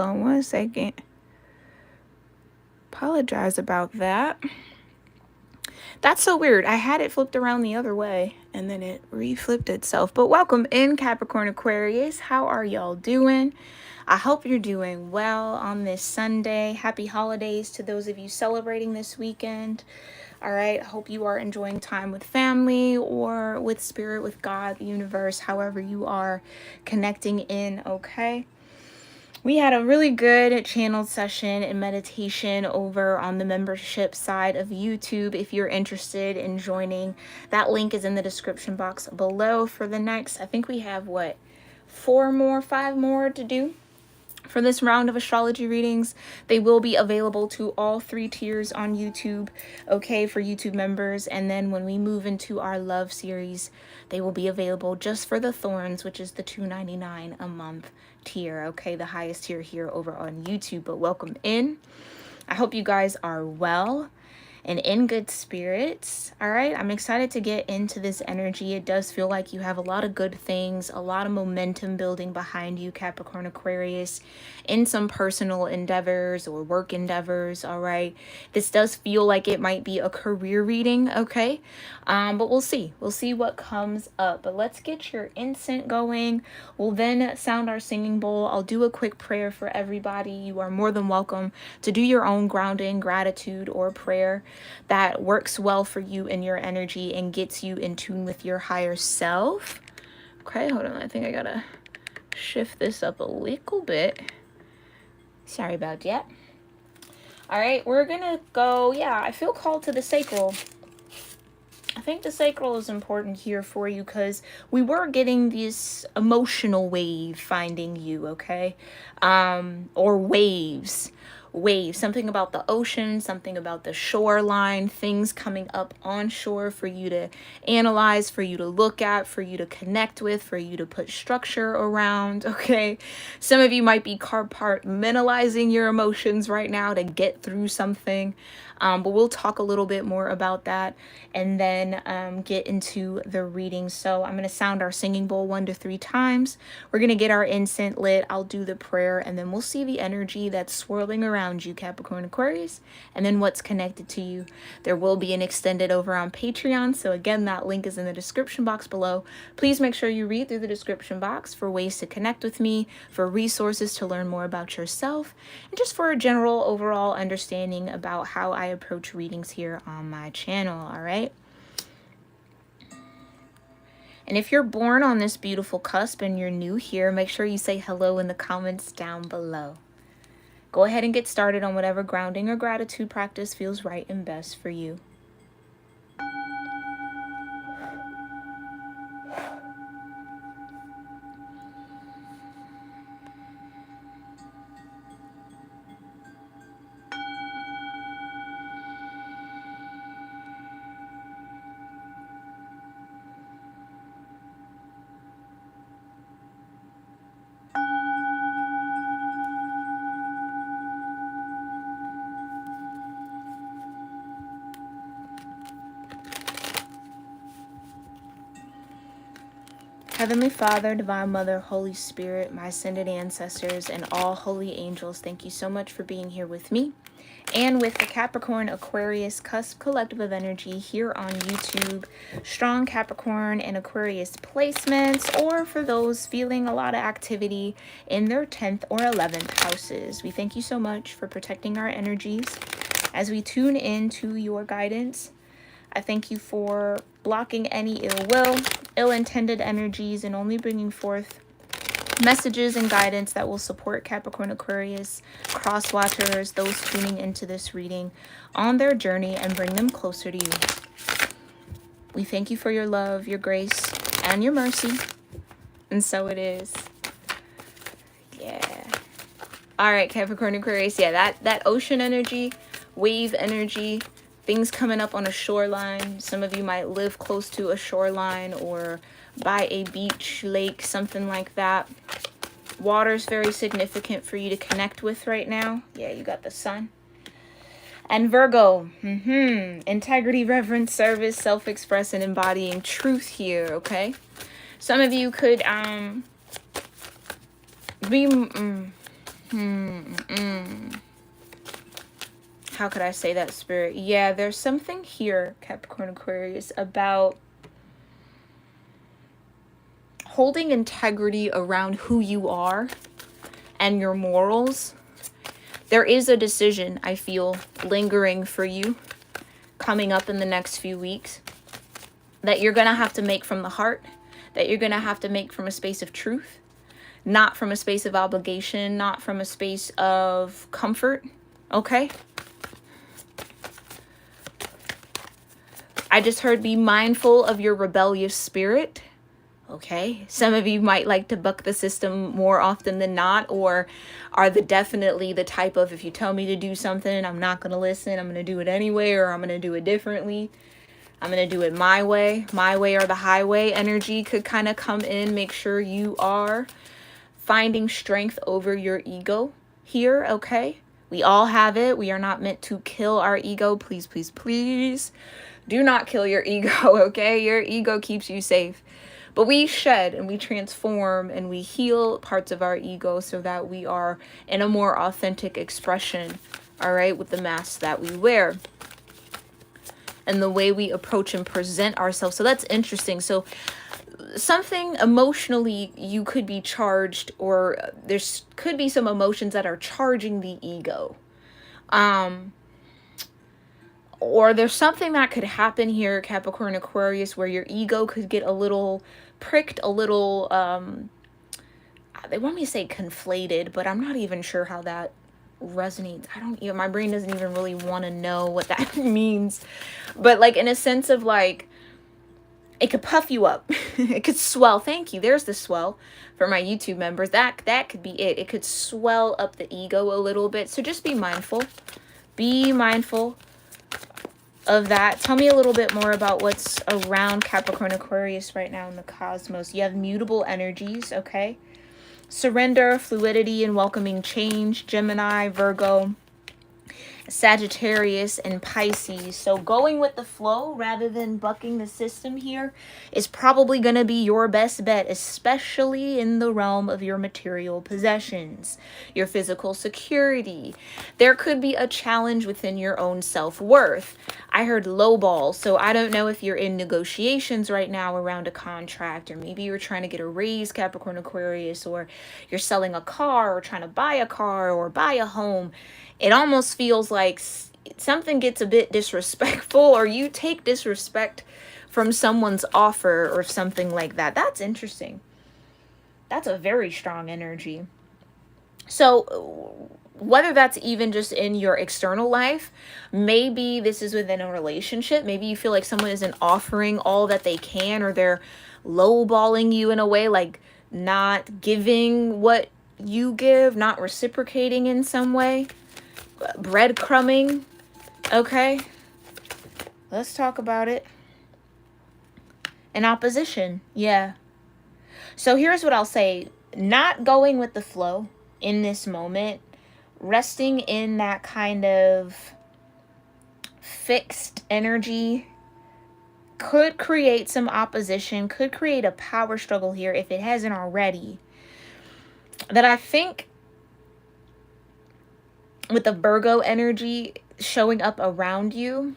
on one second. Apologize about that. That's so weird. I had it flipped around the other way and then it reflipped itself. But welcome in, Capricorn Aquarius. How are y'all doing? I hope you're doing well on this Sunday. Happy holidays to those of you celebrating this weekend. All right. I hope you are enjoying time with family or with spirit, with God, the universe, however you are connecting in. Okay. We had a really good channeled session and meditation over on the membership side of YouTube. If you're interested in joining, that link is in the description box below for the next, I think we have what, 5 more to do for this round of astrology readings. They will be available to all 3 tiers on YouTube, okay, for YouTube members. And then when we move into our love series, they will be available just for the Thorns, which is the $2.99 a month tier, okay, the highest tier here over on YouTube. But welcome in. I hope you guys are well and in good spirits. All right, I'm excited to get into this energy. It does feel like you have a lot of good things, a lot of momentum building behind you, Capricorn Aquarius, in some personal endeavors or work endeavors. All right, this does feel like it might be a career reading, okay, but we'll see what comes up. But let's get your incense going. We'll then sound our singing bowl. I'll do a quick prayer for everybody. You are more than welcome to do your own grounding, gratitude, or prayer that works well for you and your energy and gets you in tune with your higher self. Okay, hold on. I think I gotta shift this up a little bit. Sorry about that. All right, we're gonna go. Yeah, I feel called to the sacral. I think the sacral is important here for you because we were getting this emotional wave finding you, okay? Or waves, something about the ocean, something about the shoreline, things coming up on shore for you to analyze, for you to look at, for you to connect with, for you to put structure around, okay? Some of you might be compartmentalizing your emotions right now to get through something. But we'll talk a little bit more about that and then get into the reading. So I'm going to sound our singing bowl 1 to 3 times. We're going to get our incense lit. I'll do the prayer and then we'll see the energy that's swirling around you, Capricorn Aquarius, and then what's connected to you. There will be an extended over on Patreon. So again, that link is in the description box below. Please make sure you read through the description box for ways to connect with me, for resources to learn more about yourself, and just for a general overall understanding about how I approach readings here on my channel. All right, and if you're born on this beautiful cusp and you're new here, make sure you say hello in the comments down below. Go ahead and get started on whatever grounding or gratitude practice feels right and best for you. Heavenly Father, Divine Mother, Holy Spirit, my ascended ancestors, and all holy angels, thank you so much for being here with me and with the Capricorn Aquarius Cusp Collective of Energy here on YouTube. Strong Capricorn and Aquarius placements, or for those feeling a lot of activity in their 10th or 11th houses. We thank you so much for protecting our energies as we tune into your guidance. I thank you for blocking any ill will, ill-intended energies, and only bringing forth messages and guidance that will support Capricorn Aquarius, cross watchers, those tuning into this reading on their journey and bring them closer to you. We thank you for your love, your grace, and your mercy. And so it is. Yeah. All right, Capricorn Aquarius. Yeah, that ocean energy, wave energy, things coming up on a shoreline. Some of you might live close to a shoreline or by a beach, lake, something like that. Water's very significant for you to connect with right now. Yeah, you got the sun. And Virgo, integrity, reverence, service, self-express, and embodying truth here, okay? Some of you could be How could I say that, Spirit? Yeah, there's something here, Capricorn Aquarius, about holding integrity around who you are and your morals. There is a decision, I feel, lingering for you coming up in the next few weeks that you're going to have to make from the heart, that you're going to have to make from a space of truth, not from a space of obligation, not from a space of comfort, okay? I just heard be mindful of your rebellious spirit. Okay, some of you might like to buck the system more often than not, or are definitely the type of, if you tell me to do something, I'm not going to listen, I'm going to do it anyway, or I'm going to do it differently. I'm going to do it my way or the highway energy could kind of come in. Make sure you are finding strength over your ego here, okay? We all have it. We are not meant to kill our ego. Please, please, please do not kill your ego, okay? Your ego keeps you safe. But we shed and we transform and we heal parts of our ego so that we are in a more authentic expression, all right, with the masks that we wear and the way we approach and present ourselves. So that's interesting. So something emotionally you could be charged, or there's could be some emotions that are charging the ego. Or there's something that could happen here, Capricorn Aquarius, where your ego could get a little pricked, a little, they want me to say conflated, but I'm not even sure how that resonates. My brain doesn't even really want to know what that means. But like in a sense of like, it could puff you up. It could swell. Thank you. There's the swell for my YouTube members. That could be it. It could swell up the ego a little bit. So just be mindful. Be mindful of that. Tell me a little bit more about what's around Capricorn Aquarius right now in the cosmos. You have mutable energies, okay? Surrender, fluidity, and welcoming change. Gemini, Virgo, Sagittarius, and Pisces. So going with the flow rather than bucking the system here is probably going to be your best bet, especially in the realm of your material possessions, your physical security. There could be a challenge within your own self-worth. I heard lowball, so I don't know if you're in negotiations right now around a contract, or maybe you're trying to get a raise, Capricorn Aquarius, or you're selling a car or trying to buy a car or buy a home. It almost feels like something gets a bit disrespectful, or you take disrespect from someone's offer or something like that. That's interesting. That's a very strong energy. So whether that's even just in your external life, maybe this is within a relationship. Maybe you feel like someone isn't offering all that they can, or they're lowballing you in a way, like not giving what you give, not reciprocating in some way. Breadcrumbing. Okay, let's talk about it. An opposition. Yeah. So here's what I'll say. Not going with the flow in this moment, resting in that kind of fixed energy could create some opposition, could create a power struggle here if it hasn't already. That I think with the Virgo energy showing up around you,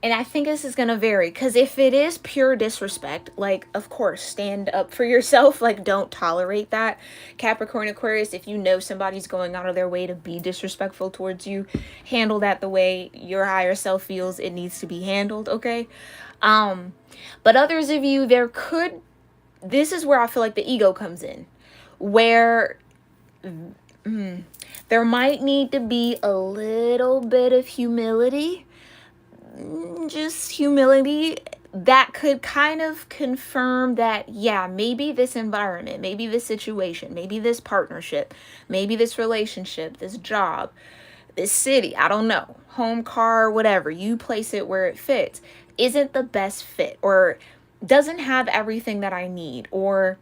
and I think this is going to vary, because if it is pure disrespect, like, of course, stand up for yourself. Like, don't tolerate that. Capricorn Aquarius, if you know somebody's going out of their way to be disrespectful towards you, handle that the way your higher self feels it needs to be handled, okay? But others of you, this is where I feel like the ego comes in, where there might need to be a little bit of humility, just humility, that could kind of confirm that, yeah, maybe this environment, maybe this situation, maybe this partnership, maybe this relationship, this job, this city, I don't know, home, car, whatever, you place it where it fits, isn't the best fit, or doesn't have everything that I need, or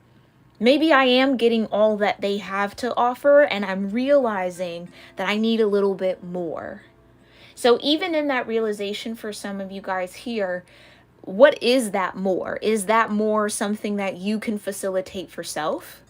maybe I am getting all that they have to offer and I'm realizing that I need a little bit more. So even in that realization for some of you guys here, what is that more? Is that more something that you can facilitate for self?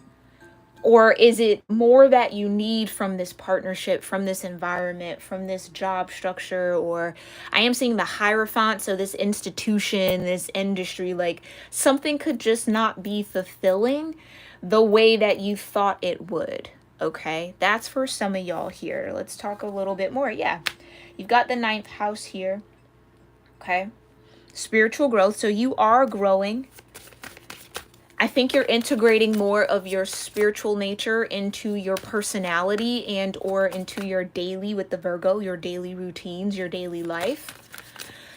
Or is it more that you need from this partnership, from this environment, from this job structure? Or I am seeing the Hierophant, so this institution, this industry, like something could just not be fulfilling the way that you thought it would. Okay, that's for some of y'all here. Let's talk a little bit more. Yeah, you've got the ninth house here. Okay, spiritual growth. So you are growing. I think you're integrating more of your spiritual nature into your personality and or into your daily, with the Virgo, your daily routines, your daily life.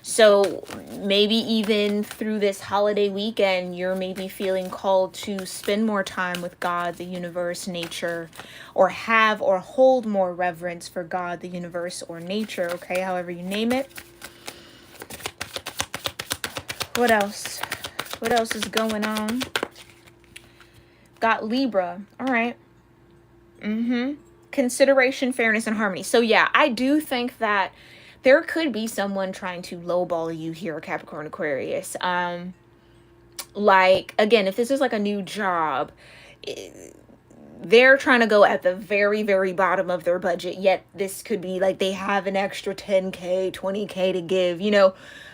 So maybe even through this holiday weekend, you're maybe feeling called to spend more time with God, the universe, nature, or have or hold more reverence for God, the universe, or nature, okay, however you name it. What else? What else is going on? Got Libra. All right. Consideration, fairness, and harmony. So yeah, I do think that there could be someone trying to lowball you here, Capricorn Aquarius. Like, again, if this is like a new job, they're trying to go at the very, very bottom of their budget, yet this could be like they have an extra 10K, 20K to give, you know,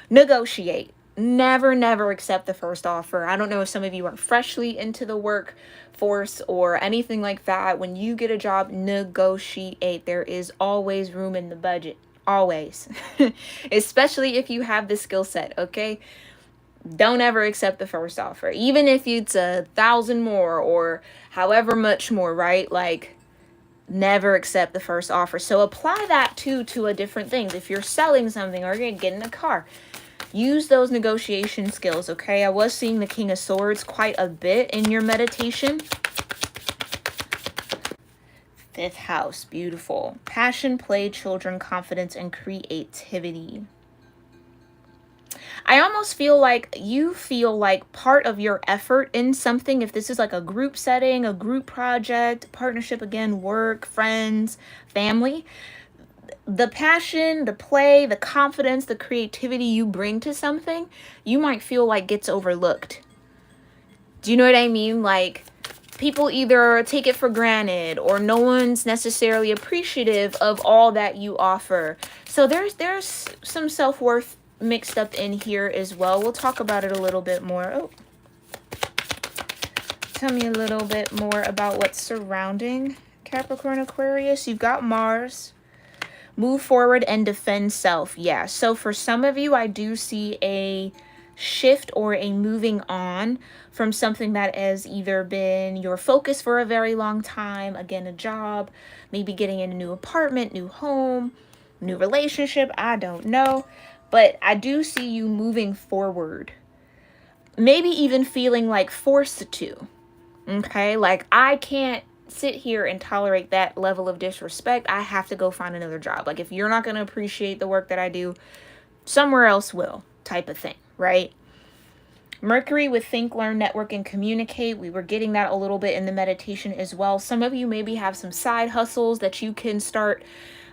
negotiate. Never accept the first offer. I don't know if some of you are freshly into the workforce or anything like that. When you get a job, negotiate. There is always room in the budget. Always. Especially if you have the skill set, okay? Don't ever accept the first offer. Even if it's 1,000 more or however much more, right? Like, never accept the first offer. So apply that to a different things. If you're selling something or you're gonna get in a car, use those negotiation skills, okay? I was seeing the King of Swords quite a bit in your meditation. Fifth house, beautiful. Passion, play, children, confidence, and creativity. I almost feel like you feel like part of your effort in something, if this is like a group setting, a group project, partnership, again, work, friends, family, the passion, the play, the confidence, the creativity you bring to something, you might feel like gets overlooked. Do you know what I mean? Like, people either take it for granted or no one's necessarily appreciative of all that you offer. So there's some self-worth mixed up in here as well. We'll talk about it a little bit more. Oh, tell me a little bit more about what's surrounding Capricorn Aquarius. You've got Mars. Move forward and defend self. Yeah, so for some of you, I do see a shift or a moving on from something that has either been your focus for a very long time. Again, a job, maybe getting in a new apartment, new home, new relationship. I don't know. But I do see you moving forward. Maybe even feeling like forced to. Okay, like I can't sit here and tolerate that level of disrespect. I have to go find another job. Like, if you're not going to appreciate the work that I do, somewhere else will, type of thing, right? Mercury with think, learn, network, and communicate. We were getting that a little bit in the meditation as well. Some of you maybe have some side hustles that you can start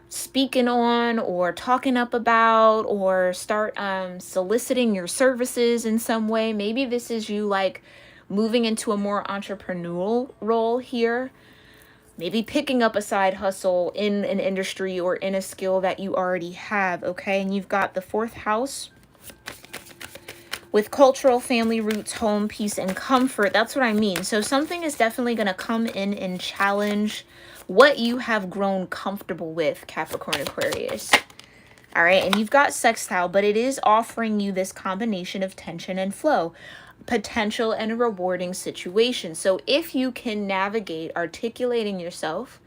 speaking on or talking up about, or start soliciting your services in some way. Maybe this is you like moving into a more entrepreneurial role here. Maybe picking up a side hustle in an industry or in a skill that you already have, okay? And you've got the fourth house with cultural, family, roots, home, peace, and comfort. That's what I mean. So something is definitely going to come in and challenge what you have grown comfortable with, Capricorn Aquarius. All right, and you've got sextile, but it is offering you this combination of tension and flow, potential and a rewarding situation. So if you can navigate articulating yourself,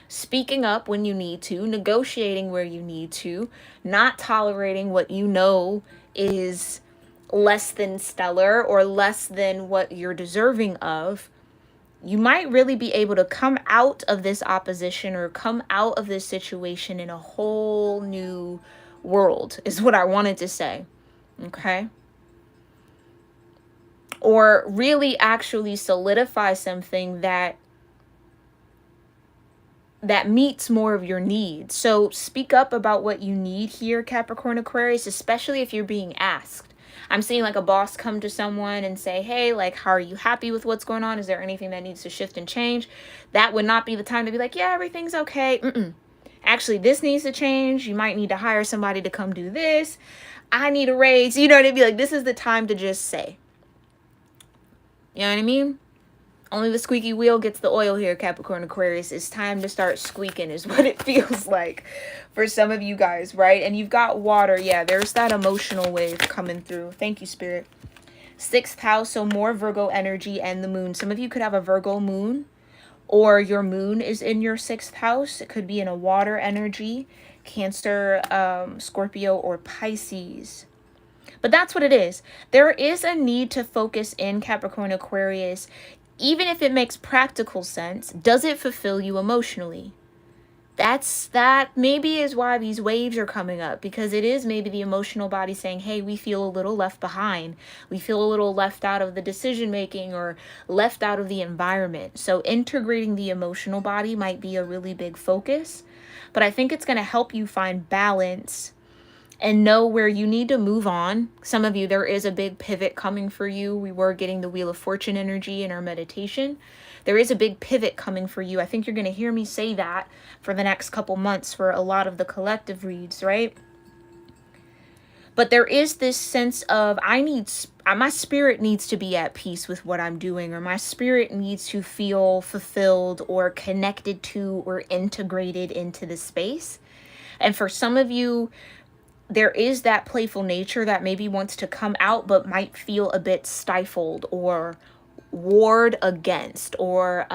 speaking up when you need to, negotiating where you need to, not tolerating what you know is less than stellar or less than what you're deserving of, you might really be able to come out of this opposition or come out of this situation in a whole new world, is what I wanted to say. Okay? Or really actually solidify something that meets more of your needs. So speak up about what you need here, Capricorn Aquarius, especially if you're being asked. I'm seeing like a boss come to someone and say, hey, like, how are you happy with what's going on? Is there anything that needs to shift and change? That would not be the time to be like, yeah, everything's okay. Actually, this needs to change. You might need to hire somebody to come do this. I need a raise. You know what I mean? Like, this is the time to just say. You know what I mean? Only the squeaky wheel gets the oil here, Capricorn Aquarius. It's time to start squeaking is what it feels like for some of you guys, right? And you've got water. Yeah, there's that emotional wave coming through. Thank you, Spirit. 6th house, so more Virgo energy and the moon. Some of you could have a Virgo moon, or your moon is in your 6th house. It could be in a water energy, Cancer, Scorpio, or Pisces. But that's what it is. There is a need to focus in Capricorn Aquarius. Even if it makes practical sense, does it fulfill you emotionally? That maybe is why these waves are coming up, because it is maybe the emotional body saying, hey, we feel a little left behind. We feel a little left out of the decision making or left out of the environment. So integrating the emotional body might be a really big focus, but I think it's going to help you find balance and know where you need to move on. Some of you, there is a big pivot coming for you. We were getting the Wheel of Fortune energy in our meditation. There is a big pivot coming for you. I think you're going to hear me say that for the next couple months for a lot of the collective reads, right? But there is this sense of my spirit needs to be at peace with what I'm doing, or my spirit needs to feel fulfilled or connected to or integrated into the space. And for some of you, there is that playful nature that maybe wants to come out, but might feel a bit stifled or ward against, or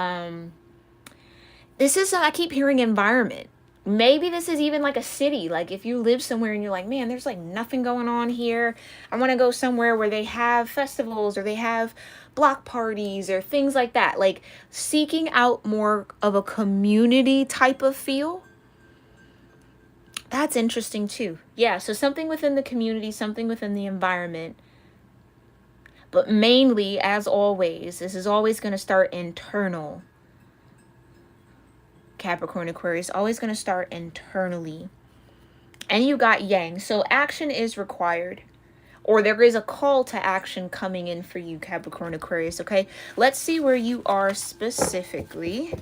this is, I keep hearing environment. Maybe this is even like a city. Like if you live somewhere and you're like, man, there's like nothing going on here. I want to go somewhere where they have festivals or they have block parties or things like that. Like seeking out more of a community type of feel. That's interesting too. Yeah, so something within the community, something within the environment. But mainly, as always, this is always going to start internal. Capricorn Aquarius, always going to start internally. And you got Yang. So action is required. Or there is a call to action coming in for you, Capricorn Aquarius, okay? Let's see where you are specifically.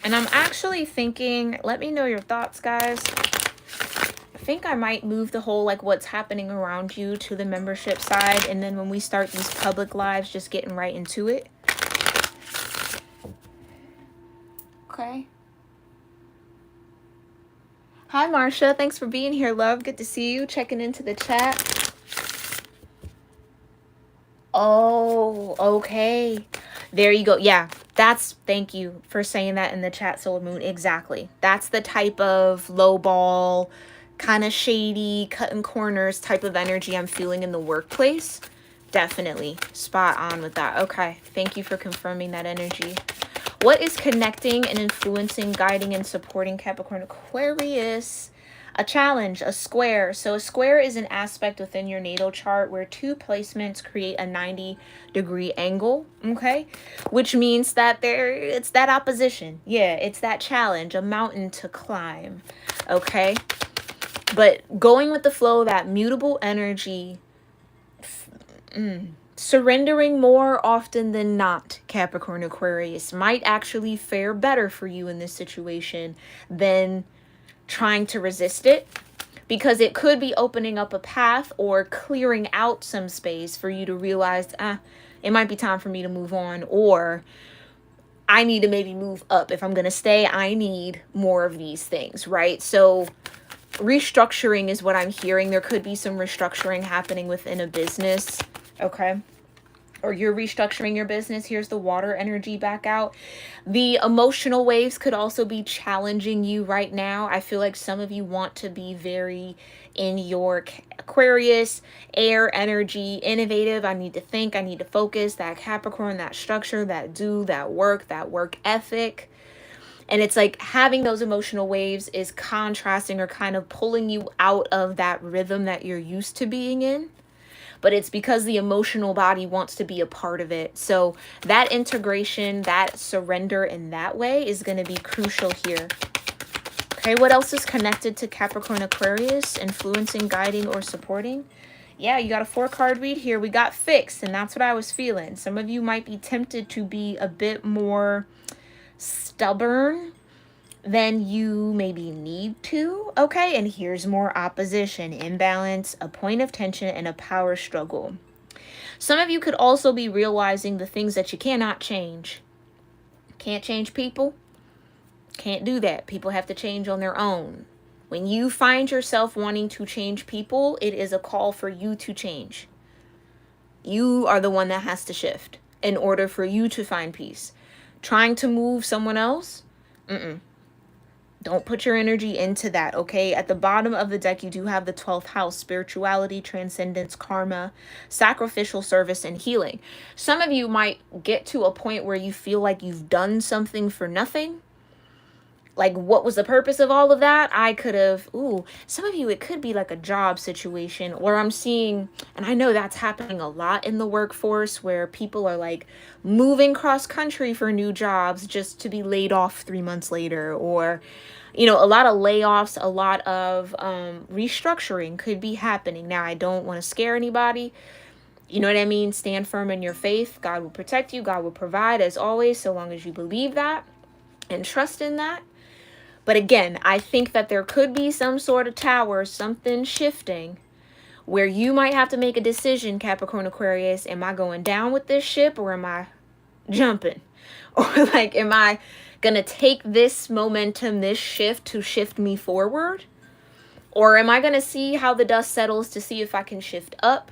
And I'm actually thinking, let me know your thoughts, guys. I think I might move the whole like what's happening around you to the membership side, and then when we start these public lives, just getting right into it. Okay. Hi Marsha, thanks for being here, love. Good to see you. Checking into the chat. Oh, okay. There you go. Yeah, thank you for saying that in the chat, Solar Moon. Exactly. That's the type of low ball, kind of shady, cutting corners type of energy I'm feeling in the workplace. Definitely spot on with that. Okay. Thank you for confirming that energy. What is connecting and influencing, guiding and supporting Capricorn Aquarius? A challenge, a square. So a square is an aspect within your natal chart where two placements create a 90-degree angle, okay? Which means that it's that opposition. Yeah, it's that challenge, a mountain to climb, okay? But going with the flow, that mutable energy, surrendering more often than not, Capricorn Aquarius, might actually fare better for you in this situation than trying to resist it, because it could be opening up a path or clearing out some space for you to realize, it might be time for me to move on, or I need to maybe move up. If I'm going to stay, I need more of these things, right? So restructuring is what I'm hearing. There could be some restructuring happening within a business, okay? Or you're restructuring your business. Here's the water energy back out. The emotional waves could also be challenging you right now. I feel like some of you want to be very in your Aquarius, air energy, innovative. I need to think, I need to focus, that Capricorn, that structure, that work ethic. And it's like having those emotional waves is contrasting or kind of pulling you out of that rhythm that you're used to being in. But it's because the emotional body wants to be a part of it. So that integration, that surrender in that way is going to be crucial here. Okay, what else is connected to Capricorn Aquarius? Influencing, guiding, or supporting? Yeah, you got a 4-card read here. We got fixed, and that's what I was feeling. Some of you might be tempted to be a bit more stubborn than you maybe need to. Okay, and here's more opposition, imbalance, a point of tension, and a power struggle. Some of you could also be realizing the things that you cannot change. Can't change people. Can't do that. People have to change on their own. When you find yourself wanting to change people, it is a call for you to change. You are the one that has to shift in order for you to find peace. Trying to move someone else, don't put your energy into that, okay? At the bottom of the deck, you do have the 12th house, spirituality, transcendence, karma, sacrificial service, and healing. Some of you might get to a point where you feel like you've done something for nothing. Like, what was the purpose of all of that? I could have, some of you, it could be like a job situation where I'm seeing, and I know that's happening a lot in the workforce, where people are like moving cross country for new jobs just to be laid off 3 months later, or, a lot of layoffs, a lot of restructuring could be happening. Now, I don't want to scare anybody. You know what I mean? Stand firm in your faith. God will protect you. God will provide, as always, so long as you believe that and trust in that. But again, I think that there could be some sort of tower, something shifting, where you might have to make a decision, Capricorn Aquarius. Am I going down with this ship, or am I jumping? Or like, am I going to take this momentum, this shift to shift me forward? Or am I going to see how the dust settles to see if I can shift up,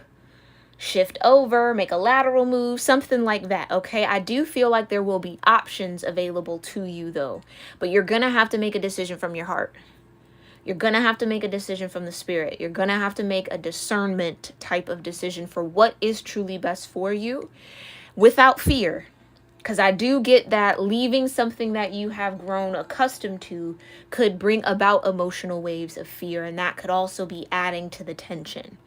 shift over, make a lateral move, something like that, okay? I do feel like there will be options available to you, though. But you're going to have to make a decision from your heart. You're going to have to make a decision from the spirit. You're going to have to make a discernment type of decision for what is truly best for you without fear. Because I do get that leaving something that you have grown accustomed to could bring about emotional waves of fear. And that could also be adding to the tension.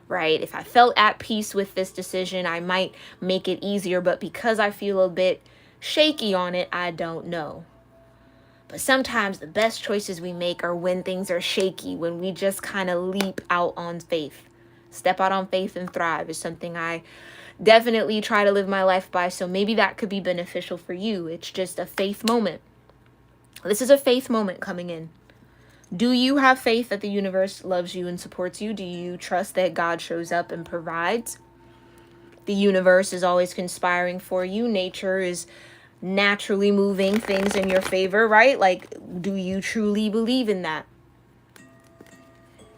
Right? If I felt at peace with this decision, I might make it easier. But because I feel a bit shaky on it, I don't know. But sometimes the best choices we make are when things are shaky, when we just kind of leap out on faith. Step out on faith and thrive is something I definitely try to live my life by. So maybe that could be beneficial for you. It's just a faith moment. This is a faith moment coming in. Do you have faith that the universe loves you and supports you? Do you trust that God shows up and provides? The universe is always conspiring for you. Nature is naturally moving things in your favor, right? Like, do you truly believe in that?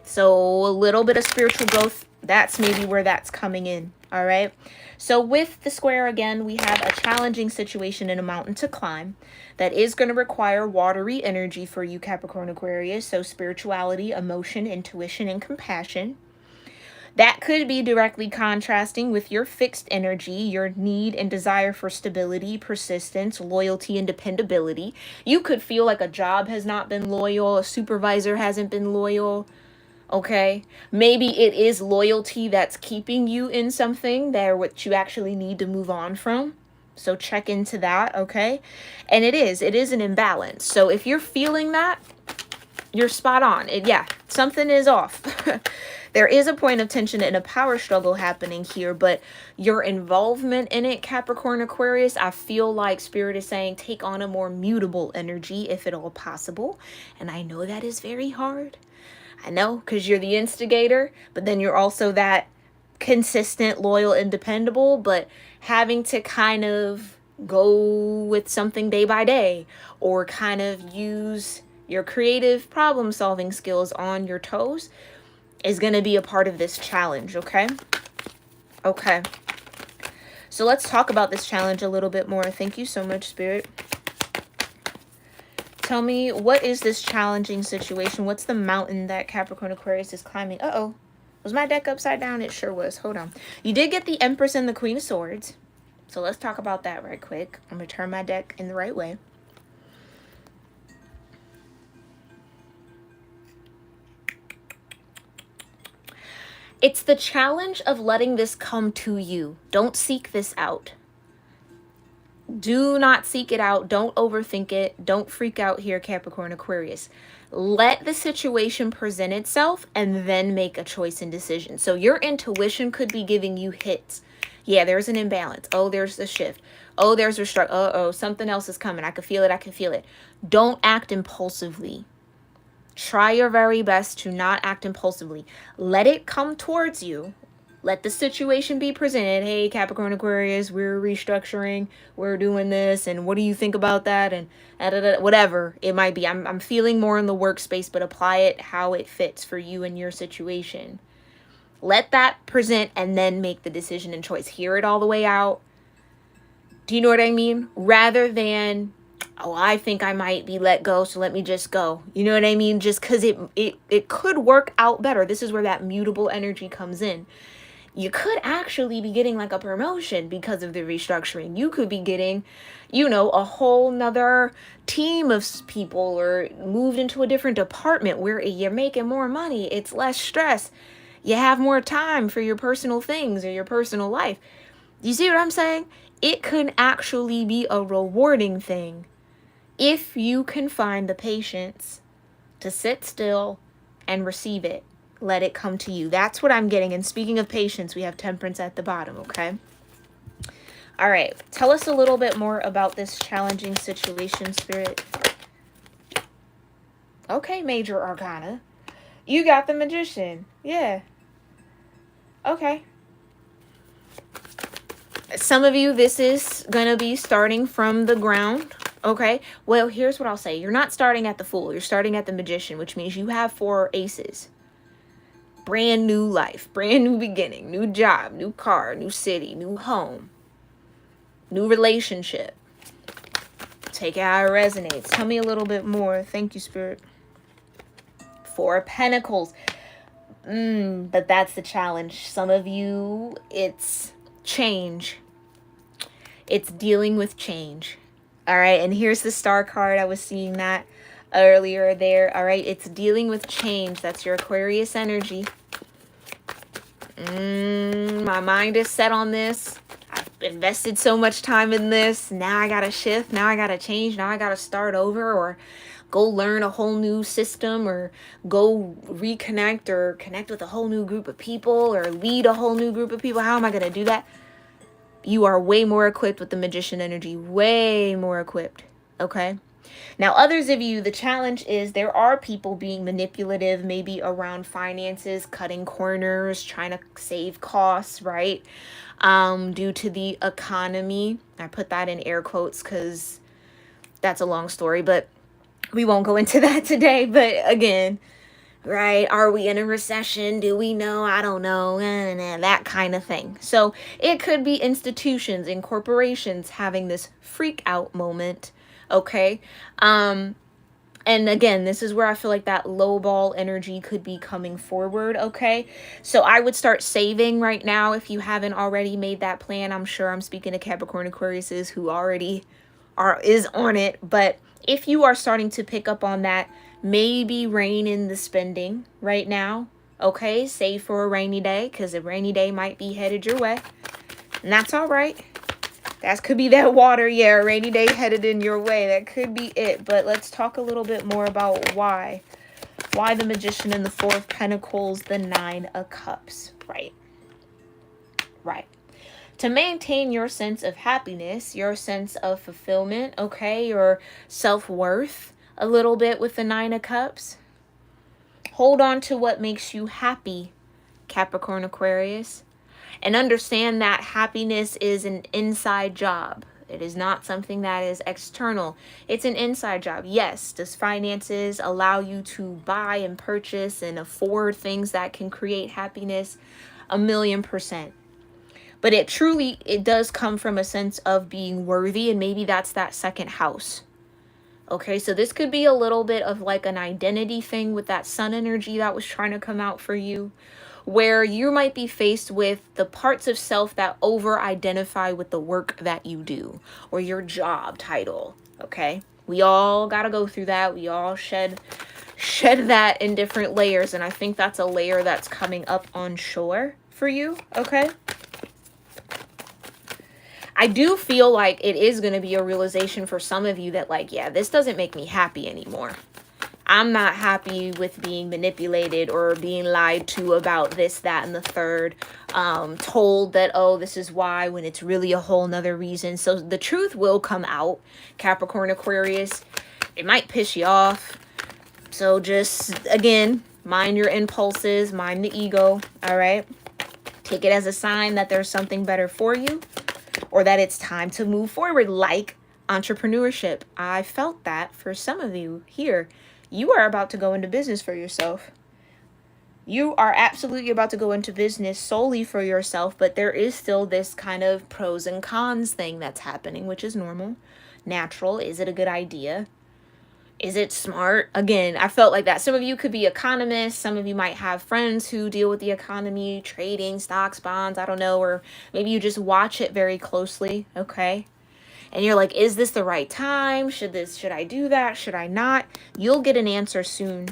So a little bit of spiritual growth, that's maybe where that's coming in. All right. So with the square, again, we have a challenging situation in a mountain to climb that is going to require watery energy for you, Capricorn Aquarius. So spirituality, emotion, intuition, and compassion. That could be directly contrasting with your fixed energy, your need and desire for stability, persistence, loyalty, and dependability. You could feel like a job has not been loyal, a supervisor hasn't been loyal. Okay, maybe it is loyalty that's keeping you in something that what you actually need to move on from. So check into that, okay? And it is an imbalance. So if you're feeling that, you're spot on. Something is off. There is a point of tension and a power struggle happening here, but your involvement in it, Capricorn Aquarius, I feel like Spirit is saying take on a more mutable energy if at all possible. And I know that is very hard. I know, because you're the instigator, but then you're also that consistent, loyal, and dependable, but having to kind of go with something day by day, or kind of use your creative problem solving skills on your toes is going to be a part of this challenge, okay? Okay. So let's talk about this challenge a little bit more. Thank you so much, Spirit. Tell me, what is this challenging situation? What's the mountain that Capricorn Aquarius is climbing? Uh-oh. Was my deck upside down? It sure was. Hold on. You did get the Empress and the Queen of Swords. So let's talk about that right quick. I'm going to turn my deck in the right way. It's the challenge of letting this come to you. Don't seek this out. Do not seek it out. Don't overthink it. Don't freak out here, Capricorn Aquarius. Let the situation present itself and then make a choice and decision. So your intuition could be giving you hits. Yeah, there's an imbalance. Oh, there's a shift. Oh, there's a struggle. Oh, something else is coming. I can feel it. I can feel it. Don't act impulsively. Try your very best to not act impulsively. Let it come towards you. Let the situation be presented. Hey, Capricorn Aquarius, we're restructuring. We're doing this. And what do you think about that? And whatever it might be. I'm feeling more in the workspace, but apply it how it fits for you and your situation. Let that present and then make the decision and choice. Hear it all the way out. Do you know what I mean? Rather than, oh, I think I might be let go, so let me just go. You know what I mean? Just because it could work out better. This is where that mutable energy comes in. You could actually be getting like a promotion because of the restructuring. You could be getting, you know, a whole nother team of people, or moved into a different department where you're making more money. It's less stress. You have more time for your personal things or your personal life. You see what I'm saying? It could actually be a rewarding thing if you can find the patience to sit still and receive it. Let it come to you. That's what I'm getting. And speaking of patience, we have temperance at the bottom, okay? All right. Tell us a little bit more about this challenging situation, Spirit. Okay, Major Arcana. You got the Magician. Yeah. Okay. Some of you, this is going to be starting from the ground. Okay. Well, here's what I'll say. You're not starting at the Fool. You're starting at the Magician, which means you have 4 aces. Brand new life, brand new beginning, new job, new car, new city, new home, new relationship. Take it how it resonates. Tell me a little bit more. Thank you, Spirit. 4 of Pentacles. But that's the challenge. Some of you, it's change. It's dealing with change. All right. And here's the Star card. I was seeing that earlier there. All right. It's dealing with change. That's your Aquarius energy. My mind is set on this. I've invested so much time in this. Now I got to shift. Now I got to change. Now I got to start over, or go learn a whole new system, or go reconnect or connect with a whole new group of people, or lead a whole new group of people. How am I going to do that? You are way more equipped with the Magician energy. Way more equipped. Okay. Now, others of you, the challenge is there are people being manipulative, maybe around finances, cutting corners, trying to save costs, right? Due to the economy. I put that in air quotes because that's a long story, but we won't go into that today. But again, right? Are we in a recession? Do we know? I don't know. That kind of thing. So it could be institutions and corporations having this freak out moment. Okay. And again, this is where I feel like that low ball energy could be coming forward. Okay. So I would start saving right now if you haven't already made that plan. I'm sure I'm speaking to Capricorn Aquariuses who already is on it. But if you are starting to pick up on that, maybe rein in the spending right now. Okay. Save for a rainy day, because a rainy day might be headed your way. And that's all right. That could be that water. Yeah, a rainy day headed in your way. That could be it. But let's talk a little bit more about why. Why the Magician and the 4 of Pentacles, the 9 of Cups. Right. Right. To maintain your sense of happiness, your sense of fulfillment, okay, your self-worth a little bit with the 9 of Cups. Hold on to what makes you happy, Capricorn Aquarius. And understand that happiness is an inside job. It is not something that is external. It's an inside job. Yes, does finances allow you to buy and purchase and afford things that can create happiness? 1,000,000%. But it does come from a sense of being worthy. And maybe that's that second house. Okay, so this could be a little bit of like an identity thing with that sun energy that was trying to come out for you, where you might be faced with the parts of self that over-identify with the work that you do or your job title, okay? We all got to go through that. We all shed that in different layers, and I think that's a layer that's coming up on shore for you, okay? I do feel like it is going to be a realization for some of you that like, yeah, this doesn't make me happy anymore. I'm not happy with being manipulated or being lied to about this, that, and the third. Told that, oh, this is why, when it's really a whole nother reason. So the truth will come out, Capricorn Aquarius. It might piss you off. So just, again, mind your impulses, mind the ego, all right? Take it as a sign that there's something better for you, or that it's time to move forward, like entrepreneurship. I felt that for some of you here. You are about to go into business for yourself. You are absolutely about to go into business solely for yourself, but there is still this kind of pros and cons thing that's happening, which is normal, natural. Is it a good idea? Is it smart? Again, I felt like that. Some of you could be economists. Some of you might have friends who deal with the economy, trading, stocks, bonds, I don't know, or maybe you just watch it very closely, okay? And you're like, is this the right time? Should I do that? Should I not? You'll get an answer soon.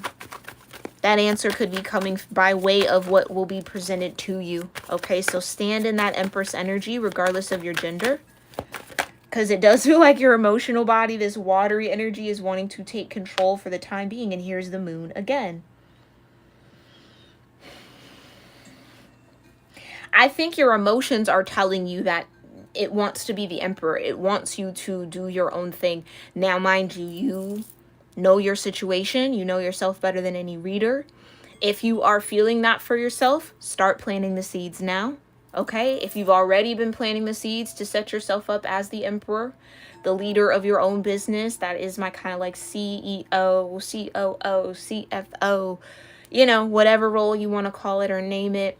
That answer could be coming by way of what will be presented to you. Okay, so stand in that Empress energy regardless of your gender. Because it does feel like your emotional body, this watery energy, is wanting to take control for the time being. And here's the moon again. I think your emotions are telling you that it wants to be the emperor. It wants you to do your own thing. Now, mind you, you know your situation. You know yourself better than any reader. If you are feeling that for yourself, start planting the seeds now. Okay? If you've already been planting the seeds to set yourself up as the emperor, the leader of your own business, that is my kind of like CEO, COO, CFO, you know, whatever role you want to call it or name it.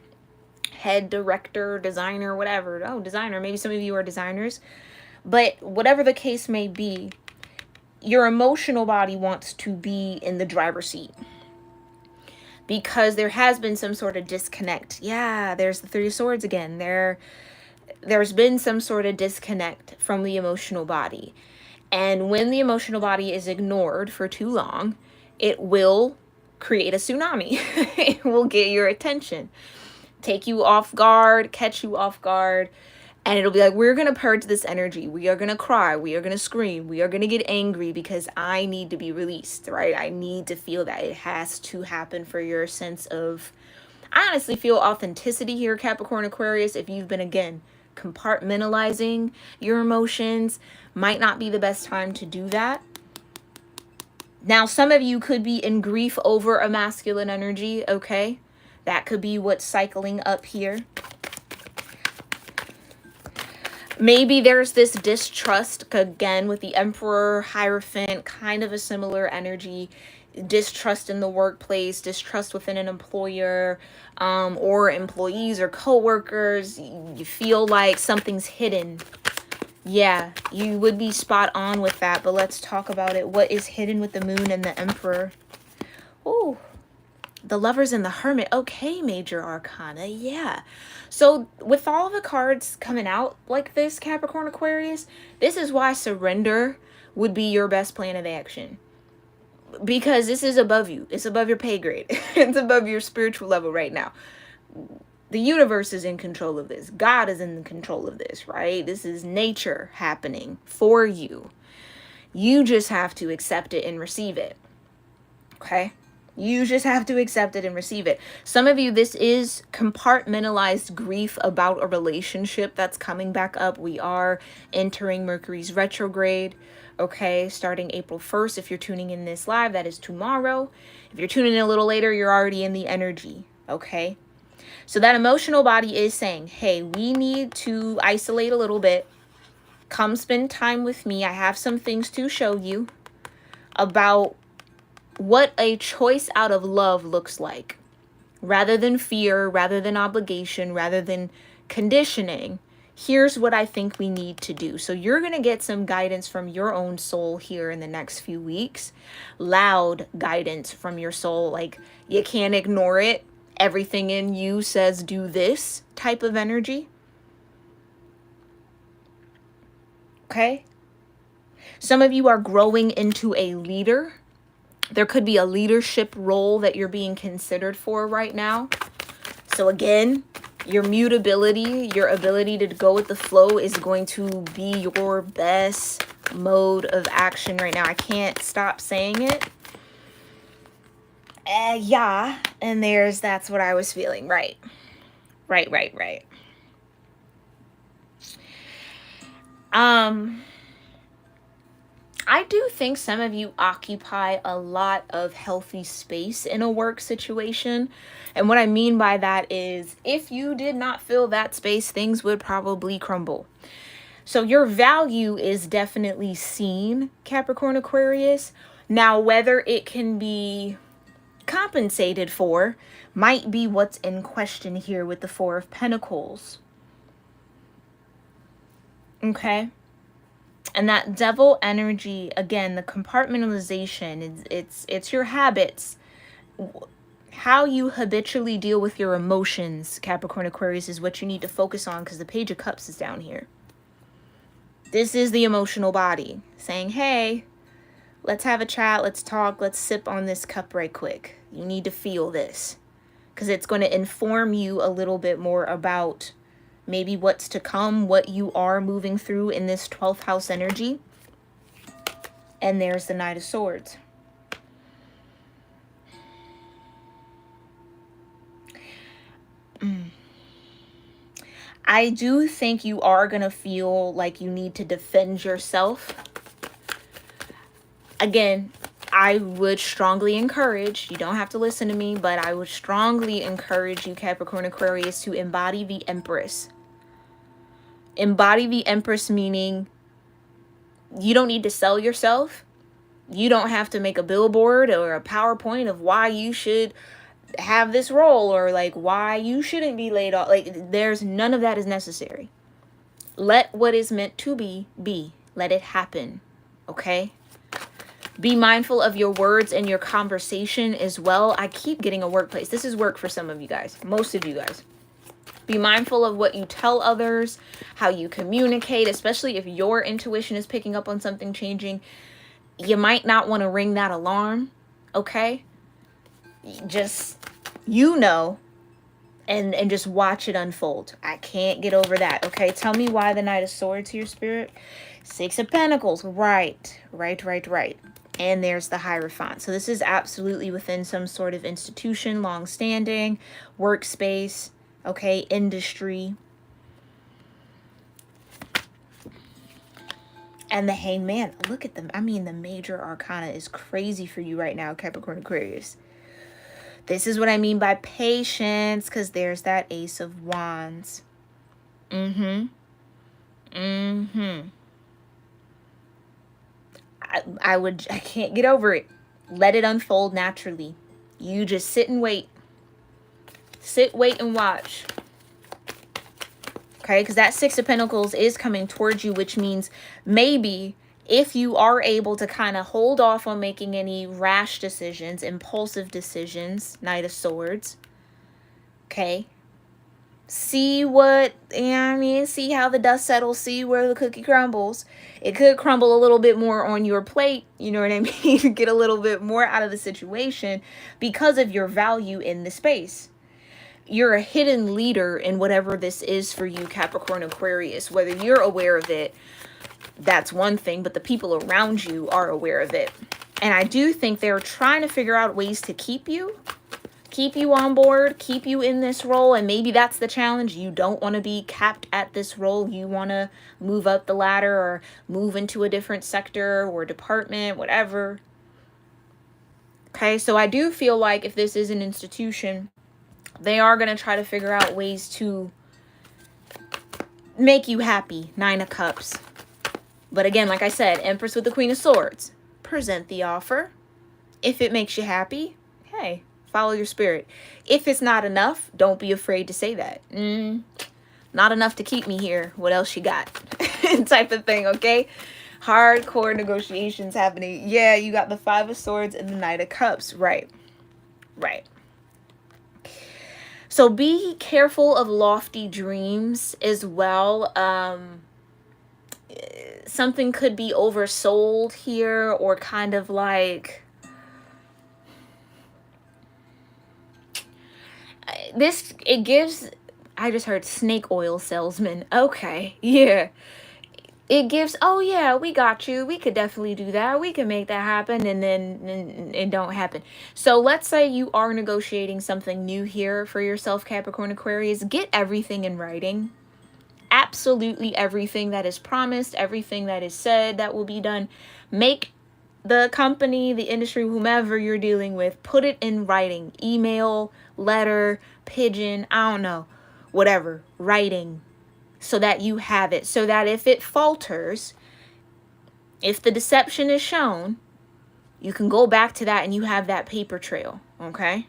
Head director, designer, whatever. Oh, designer. Maybe some of you are designers. But whatever the case may be, your emotional body wants to be in the driver's seat. Because there has been some sort of disconnect. Yeah, there's the Three of Swords again. There's been some sort of disconnect from the emotional body. And when the emotional body is ignored for too long, it will create a tsunami. It will get your attention. Take you off guard, catch you off guard, and it'll be like, we're going to purge this energy. We are going to cry. We are going to scream. We are going to get angry because I need to be released, right? I need to feel that. It has to happen for your sense of, I honestly feel authenticity here, Capricorn Aquarius. If you've been, again, compartmentalizing your emotions, might not be the best time to do that. Now, some of you could be in grief over a masculine energy, okay? That could be what's cycling up here. Maybe there's this distrust, again, with the Emperor, Hierophant, kind of a similar energy. Distrust in the workplace, distrust within an employer, or employees or co-workers. You feel like something's hidden. Yeah, you would be spot on with that, but let's talk about it. What is hidden with the moon and the Emperor? Oh, the Lovers and the Hermit. Okay, major arcana. Yeah. So with all the cards coming out like this, Capricorn Aquarius, this is why surrender would be your best plan of action. Because this is above you. It's above your pay grade. It's above your spiritual level right now. The universe is in control of this. God is in control of this, right? This is nature happening for you. You just have to accept it and receive it. Okay? You just have to accept it and receive it. Some of you, this is compartmentalized grief about a relationship that's coming back up. We are entering Mercury's retrograde, okay, starting April 1st. If you're tuning in this live, that is tomorrow. If you're tuning in a little later, you're already in the energy, okay? So that emotional body is saying, hey, we need to isolate a little bit. Come spend time with me. I have some things to show you about what a choice out of love looks like. Rather than fear, rather than obligation, rather than conditioning, here's what I think we need to do. So you're going to get some guidance from your own soul here in the next few weeks. Loud guidance from your soul. Like, you can't ignore it. Everything in you says do this type of energy. Okay? Some of you are growing into a leader. There could be a leadership role that you're being considered for right now. So again, Your mutability, your ability to go with the flow is going to be your best mode of action right now. I can't stop saying it. Yeah, and that's what I was feeling. Right. I do think some of you occupy a lot of healthy space in a work situation. And what I mean by that is if you did not fill that space, things would probably crumble. So your value is definitely seen, Capricorn Aquarius. Now, whether it can be compensated for might be what's in question here with the Four of Pentacles. Okay. And that devil energy, again, the compartmentalization, it's your habits, how you habitually deal with your emotions, Capricorn Aquarius, is what you need to focus on, because the Page of Cups is down here. This is the emotional body saying, hey, let's have a chat, let's talk, let's sip on this cup right quick. You need to feel this, because it's going to inform you a little bit more about maybe what's to come, what you are moving through in this 12th house energy. And there's the Knight of Swords. I do think you are going to feel like you need to defend yourself. Again, I would strongly encourage, you don't have to listen to me, but I would strongly encourage you, Capricorn Aquarius, to embody the Empress. Embody the Empress, meaning you don't need to sell yourself. You don't have to make a billboard or a PowerPoint of why you should have this role, or like why you shouldn't be laid off. Like, there's none of that is necessary. Let what is meant to be. Let it happen. Okay? Be mindful of your words and your conversation as well. I keep getting a workplace. This is work for some of you guys. Most of you guys. Be mindful of what you tell others, how you communicate, especially if your intuition is picking up on something changing. You might not want to ring that alarm, okay? Just, and just watch it unfold. I can't get over that, okay? Tell me why the Knight of Swords here, Spirit. Six of Pentacles, right. And there's the Hierophant. So this is absolutely within some sort of institution, long-standing, workspace, okay, industry. And the Hangman. Look at them. I mean, the major arcana is crazy for you right now, Capricorn Aquarius. This is what I mean by patience, because there's that Ace of Wands. I can't get over it. Let it unfold naturally. You just sit and wait. Sit, wait, and watch. Okay, because that Six of Pentacles is coming towards you, which means maybe if you are able to kind of hold off on making any rash decisions, impulsive decisions, Knight of Swords, okay, see how the dust settles, see where the cookie crumbles. It could crumble a little bit more on your plate, you know what I mean? Get a little bit more out of the situation because of your value in the space. You're a hidden leader in whatever this is for you, Capricorn Aquarius. Whether you're aware of it, that's one thing, but the people around you are aware of it. And I do think they're trying to figure out ways to keep you on board, keep you in this role. And maybe that's the challenge. You don't want to be capped at this role. You want to move up the ladder or move into a different sector or department, whatever. Okay, so I do feel like if this is an institution, they are going to try to figure out ways to make you happy. Nine of Cups. But again, like I said, Empress with the Queen of Swords. Present the offer. If it makes you happy, hey, follow your spirit. If it's not enough, don't be afraid to say that. Not enough to keep me here. What else you got? Type of thing, okay? Hardcore negotiations happening. Yeah, you got the Five of Swords and the Knight of Cups. Right. So be careful of lofty dreams as well. Something could be oversold here, or kind of like this. It gives I just heard snake oil salesman. Okay, yeah. It gives, oh yeah, we got you. We could definitely do that. We can make that happen. And then it don't happen. So let's say you are negotiating something new here for yourself, Capricorn Aquarius. Get everything in writing. Absolutely everything that is promised, everything that is said that will be done. Make the company, the industry, whomever you're dealing with, put it in writing. Email, letter, pigeon, I don't know, whatever, writing, so that you have it, so that if it falters, if the deception is shown, you can go back to that and you have that paper trail. Okay.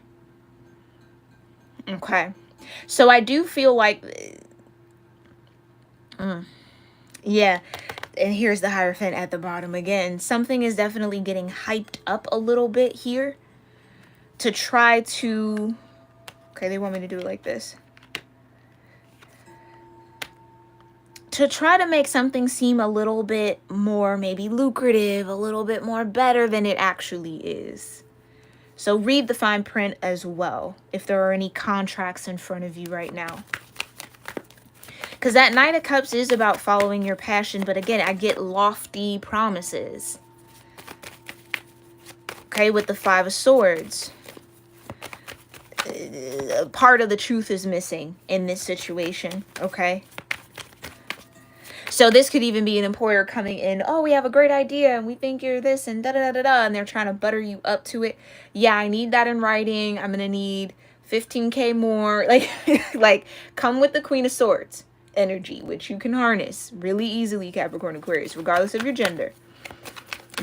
So I do feel like, yeah, and here's the Hierophant at the bottom again. Something is definitely getting hyped up a little bit here to try to, okay, they want me to do it like this. To try to make something seem a little bit more maybe lucrative, a little bit more better than it actually is. So read the fine print as well if there are any contracts in front of you right now. Because that Knight of Cups is about following your passion. But again, I get lofty promises. Okay, with the Five of Swords. Part of the truth is missing in this situation. Okay. So this could even be an employer coming in. Oh, we have a great idea and we think you're this and da-da-da-da-da. And they're trying to butter you up to it. Yeah, I need that in writing. I'm going to need 15K more. Like come with the Queen of Swords energy, which you can harness really easily, Capricorn Aquarius, regardless of your gender.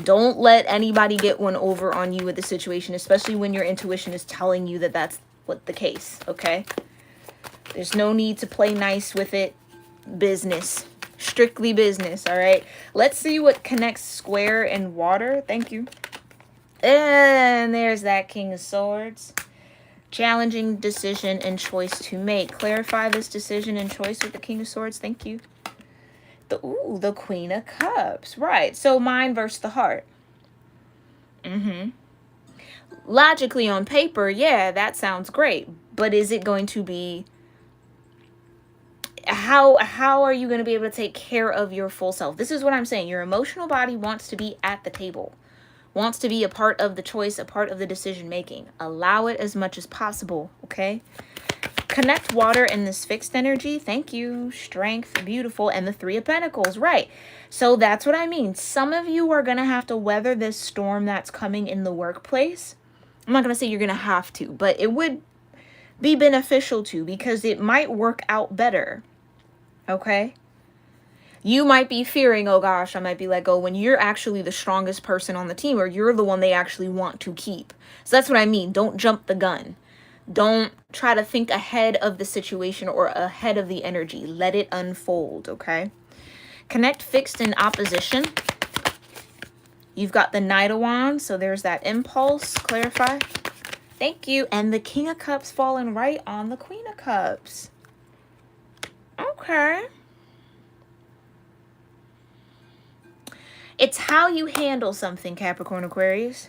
Don't let anybody get one over on you with the situation, especially when your intuition is telling you that that's what the case, okay? There's no need to play nice with it. Business. Strictly business, all right? Let's see what connects square and water. Thank you. And there's that King of Swords. Challenging decision and choice to make. Clarify this decision and choice with the King of Swords. Thank you. The Queen of Cups. Right. So mind versus the heart. Logically on paper, yeah, that sounds great. But is it going to be... How are you going to be able to take care of your full self? This is what I'm saying. Your emotional body wants to be at the table. Wants to be a part of the choice, a part of the decision making. Allow it as much as possible, okay? Connect water and this fixed energy. Thank you. Strength, beautiful, and the Three of Pentacles. Right. So that's what I mean. Some of you are going to have to weather this storm that's coming in the workplace. I'm not going to say you're going to have to, but it would be beneficial to, because it might work out better, okay? You might be fearing, oh gosh, I might be let go, when you're actually the strongest person on the team, or you're the one they actually want to keep. So that's what I mean. Don't jump the gun. Don't try to think ahead of the situation or ahead of the energy. Let it unfold, okay? Connect fixed and opposition. You've got the Knight of Wands, so there's that impulse. Clarify. Thank you. And the King of Cups falling right on the Queen of Cups. Okay. It's how you handle something, Capricorn Aquarius.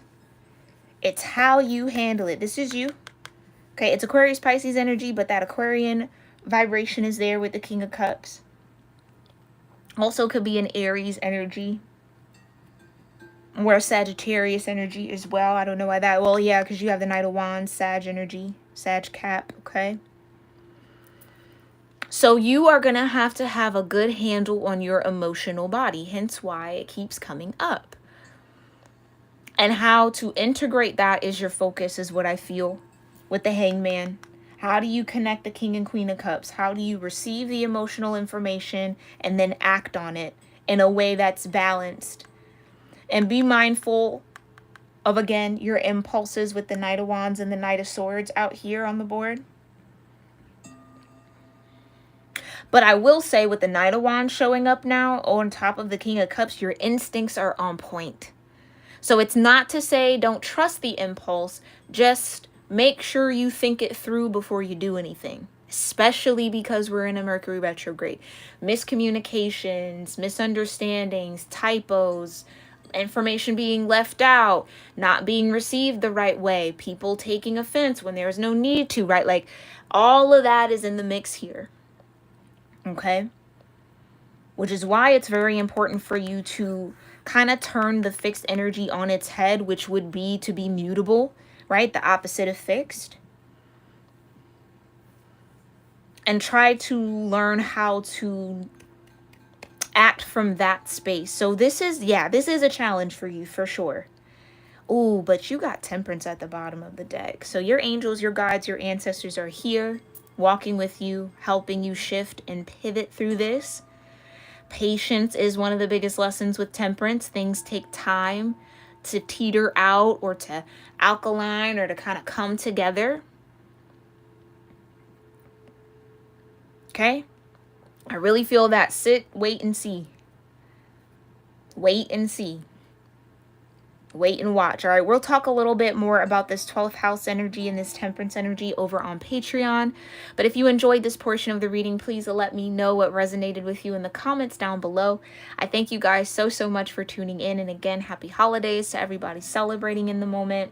It's how you handle it. This is you. Okay, it's Aquarius, Pisces energy, but that Aquarian vibration is there with the King of Cups. Also could be an Aries energy. Or a Sagittarius energy as well. I don't know why that... Well, yeah, because you have the Knight of Wands, Sag energy. Sag cap, okay? So you are going to have a good handle on your emotional body. Hence why it keeps coming up. And how to integrate that is your focus, is what I feel with the Hangman. How do you connect the King and Queen of Cups? How do you receive the emotional information and then act on it in a way that's balanced? And be mindful of, again, your impulses with the Knight of Wands and the Knight of Swords out here on the board. But I will say, with the Knight of Wands showing up now on top of the King of Cups, your instincts are on point. So it's not to say don't trust the impulse. Just make sure you think it through before you do anything. Especially because we're in a Mercury retrograde. Miscommunications, misunderstandings, typos, information being left out, not being received the right way, people taking offense when there's no need to, right? Like all of that is in the mix here. Okay? Which is why it's very important for you to kind of turn the fixed energy on its head, which would be to be mutable, right? The opposite of fixed. And try to learn how to act from that space. So this is a challenge for you for sure. Oh, but you got Temperance at the bottom of the deck. So your angels, your guides, your ancestors are here, walking with you, helping you shift and pivot through this. Patience is one of the biggest lessons with Temperance. Things take time to teeter out or to alkaline or to kind of come together. Okay? I really feel that. Sit, wait, and see. Wait and see. Wait and watch. All right, we'll talk a little bit more about this 12th house energy and this Temperance energy over on Patreon. But if you enjoyed this portion of the reading, please let me know what resonated with you in the comments down below. I thank you guys so much for tuning in. And again, happy holidays to everybody celebrating in the moment.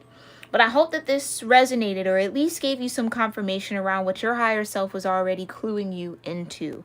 But I hope that this resonated or at least gave you some confirmation around what your higher self was already cluing you into.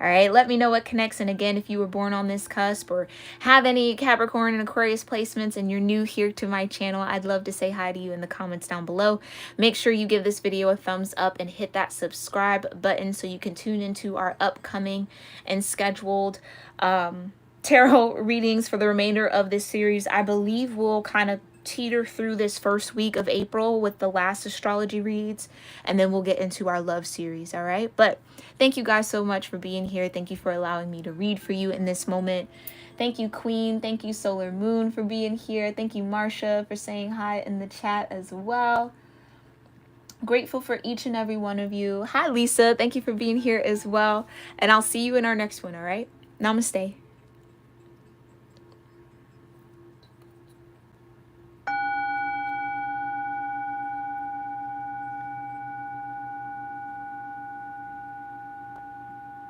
All right, let me know what connects. And again, if you were born on this cusp or have any Capricorn and Aquarius placements and you're new here to my channel, I'd love to say hi to you in the comments down below. Make sure you give this video a thumbs up and hit that subscribe button so you can tune into our upcoming and scheduled tarot readings for the remainder of this series. I believe we'll kind of teeter through this first week of April with the last astrology reads, and then we'll get into our love series. All right, but thank you guys so much for being here. Thank you for allowing me to read for you in this moment. Thank you, Queen. Thank you, Solar Moon, for being here. Thank you, Marsha, for saying hi in the chat as well. Grateful for each and every one of you. Hi, Lisa. Thank you for being here as well, and I'll see you in our next one. All right, namaste.